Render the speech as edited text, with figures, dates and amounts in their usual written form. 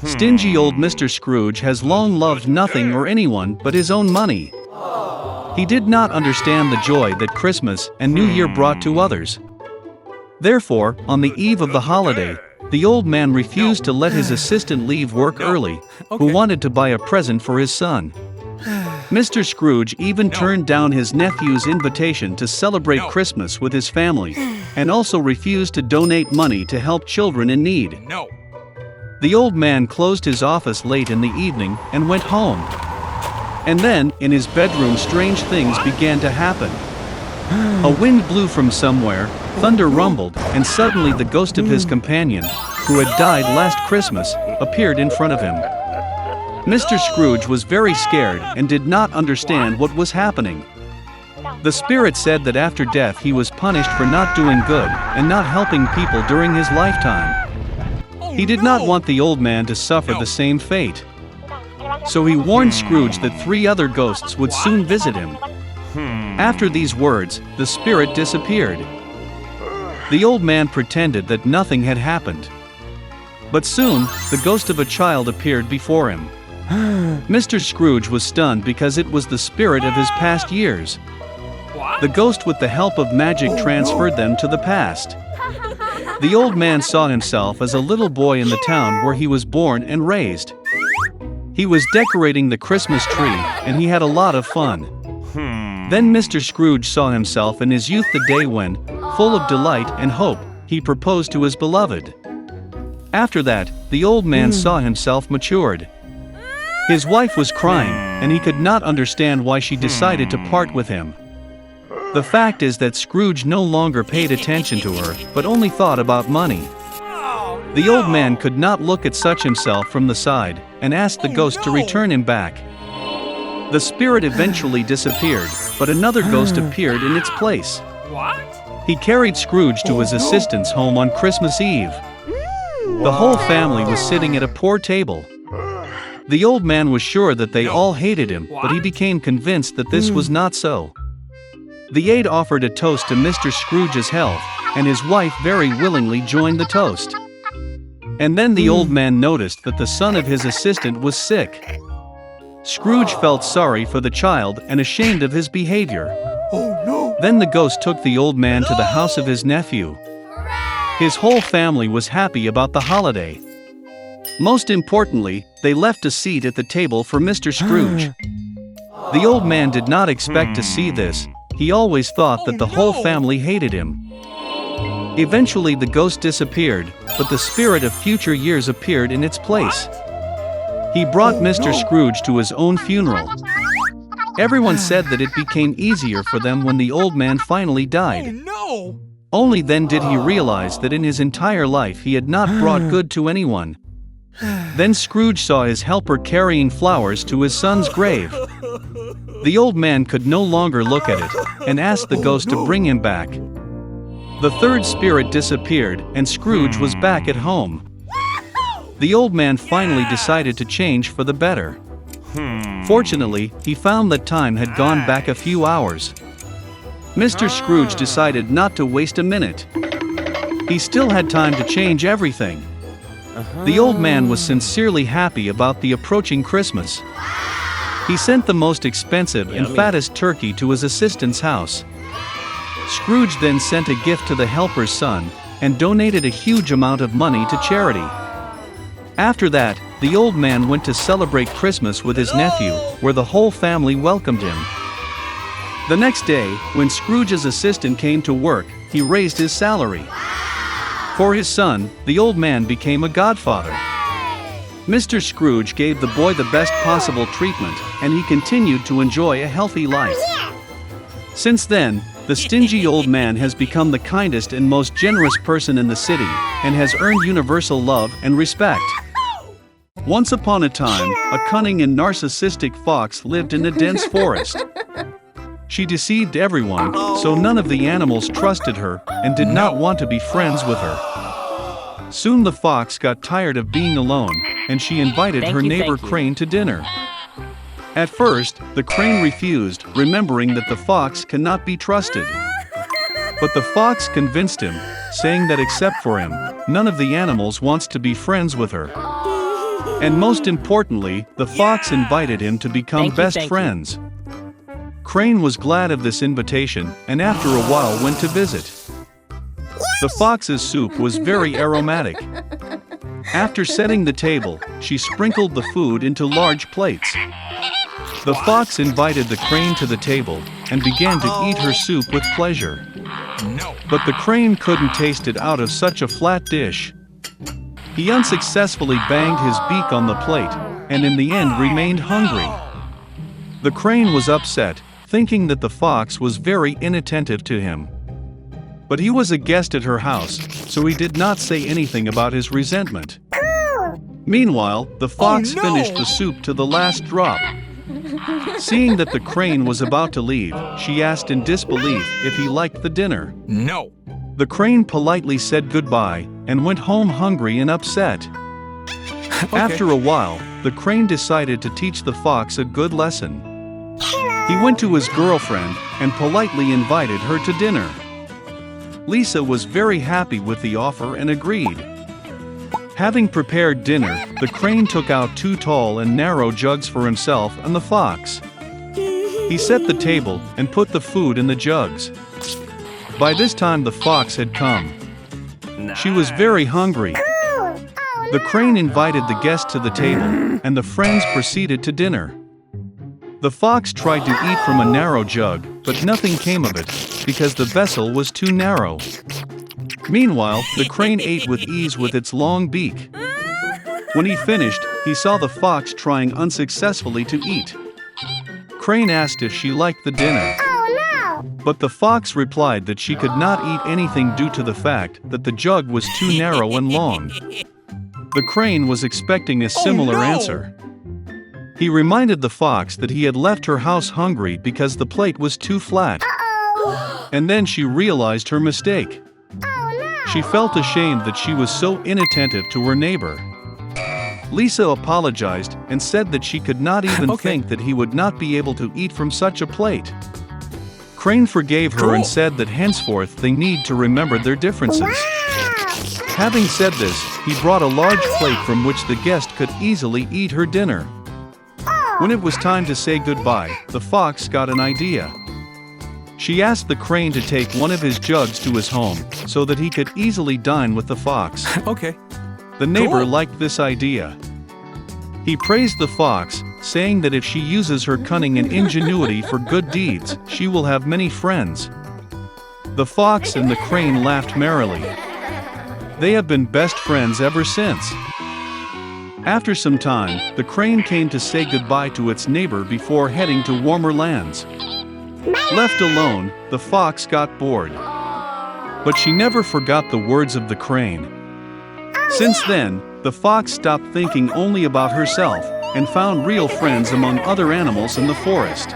Stingy old Mr. Scrooge has long loved nothing or anyone but his own money. He did not understand the joy that Christmas and New Year brought to others. Therefore, on the eve of the holiday, the old man refused to let his assistant leave work early, who wanted to buy a present for his son. Mr. Scrooge even turned down his nephew's invitation to celebrate Christmas with his family, and also refused to donate money to help children in need. The old man closed his office late in the evening and went home. And then, in his bedroom, strange things began to happen. A wind blew from somewhere, thunder rumbled, and suddenly the ghost of his companion, who had died last Christmas, appeared in front of him. Mr. Scrooge was very scared and did not understand what was happening. The spirit said that after death he was punished for not doing good and not helping people during his lifetime. He did not want the old man to suffer the same fate. So he warned Scrooge that 3 other ghosts would soon visit him. After these words, the spirit disappeared. The old man pretended that nothing had happened. But soon, the ghost of a child appeared before him. Mr. Scrooge was stunned because it was the spirit of his past years. The ghost, with the help of magic, transferred them to the past. The old man saw himself as a little boy in the town where he was born and raised. He was decorating the Christmas tree, and he had a lot of fun. Then Mr. Scrooge saw himself in his youth, the day when, full of delight and hope, he proposed to his beloved. After that, the old man saw himself matured. His wife was crying, and he could not understand why she decided to part with him. The fact is that Scrooge no longer paid attention to her, but only thought about money. The old man could not look at such himself from the side, and asked the ghost to return him back. The spirit eventually disappeared, but another ghost appeared in its place. He carried Scrooge to his assistant's home on Christmas Eve. The whole family was sitting at a poor table. The old man was sure that they all hated him, but he became convinced that this was not so. The aide offered a toast to Mr. Scrooge's health, and his wife very willingly joined the toast. And then the old man noticed that the son of his assistant was sick. Scrooge felt sorry for the child and ashamed of his behavior. Then the ghost took the old man to the house of his nephew. His whole family was happy about the holiday. Most importantly, they left a seat at the table for Mr. Scrooge. The old man did not expect to see this. He always thought that the whole family hated him. Eventually the ghost disappeared, but the spirit of future years appeared in its place. He brought Mr. Scrooge to his own funeral. Everyone said that it became easier for them when the old man finally died. Only then did he realize that in his entire life he had not brought good to anyone. Then Scrooge saw his helper carrying flowers to his son's grave. The old man could no longer look at it, and asked the ghost to bring him back. The third spirit disappeared, and Scrooge was back at home. The old man finally decided to change for the better. Fortunately, he found that time had gone back a few hours. Mr. Scrooge decided not to waste a minute. He still had time to change everything. The old man was sincerely happy about the approaching Christmas. He sent the most expensive and fattest turkey to his assistant's house. Scrooge then sent a gift to the helper's son, and donated a huge amount of money to charity. After that, the old man went to celebrate Christmas with his nephew, where the whole family welcomed him. The next day, when Scrooge's assistant came to work, he raised his salary. For his son, the old man became a godfather. Mr. Scrooge gave the boy the best possible treatment, and he continued to enjoy a healthy life. Since then, the stingy old man has become the kindest and most generous person in the city, and has earned universal love and respect. Once upon a time, a cunning and narcissistic fox lived in a dense forest. She deceived everyone, so none of the animals trusted her and did not want to be friends with her. Soon the fox got tired of being alone, and she invited her neighbor Crane to dinner. At first, the crane refused, remembering that the fox cannot be trusted. But the fox convinced him, saying that except for him, none of the animals wants to be friends with her. And most importantly, the fox invited him to become best friends. Crane was glad of this invitation and after a while went to visit. The fox's soup was very aromatic. After setting the table, she sprinkled the food into large plates. The fox invited the crane to the table and began to eat her soup with pleasure. But the crane couldn't taste it out of such a flat dish. He unsuccessfully banged his beak on the plate, and in the end remained hungry. The crane was upset, thinking that the fox was very inattentive to him. But he was a guest at her house, so he did not say anything about his resentment. Meanwhile, the fox finished the soup to the last drop. Seeing that the crane was about to leave, she asked in disbelief if he liked the dinner. No. The crane politely said goodbye and went home hungry and upset. After a while, the crane decided to teach the fox a good lesson. He went to his girlfriend and politely invited her to dinner. Lisa was very happy with the offer and agreed. Having prepared dinner, the crane took out 2 tall and narrow jugs for himself and the fox. He set the table and put the food in the jugs. By this time the fox had come. She was very hungry. The crane invited the guest to the table, and the friends proceeded to dinner. The fox tried to eat from a narrow jug, but nothing came of it, because the vessel was too narrow. Meanwhile, the crane ate with ease with its long beak. When he finished, he saw the fox trying unsuccessfully to eat. Crane asked if she liked the dinner. But the fox replied that she could not eat anything due to the fact that the jug was too narrow and long. The crane was expecting a similar answer. He reminded the fox that he had left her house hungry because the plate was too flat. And then she realized her mistake. She felt ashamed that she was so inattentive to her neighbor. Lisa apologized and said that she could not even think that he would not be able to eat from such a plate. Crane forgave her and said that henceforth they need to remember their differences. Having said this, he brought a large plate from which the guest could easily eat her dinner. When it was time to say goodbye, the fox got an idea. She asked the crane to take one of his jugs to his home, so that he could easily dine with the fox. The neighbor liked this idea. He praised the fox, saying that if she uses her cunning and ingenuity for good deeds, she will have many friends. The fox and the crane laughed merrily. They have been best friends ever since. After some time, the crane came to say goodbye to its neighbor before heading to warmer lands. Left alone, the fox got bored. But she never forgot the words of the crane. Since then, the fox stopped thinking only about herself and found real friends among other animals in the forest.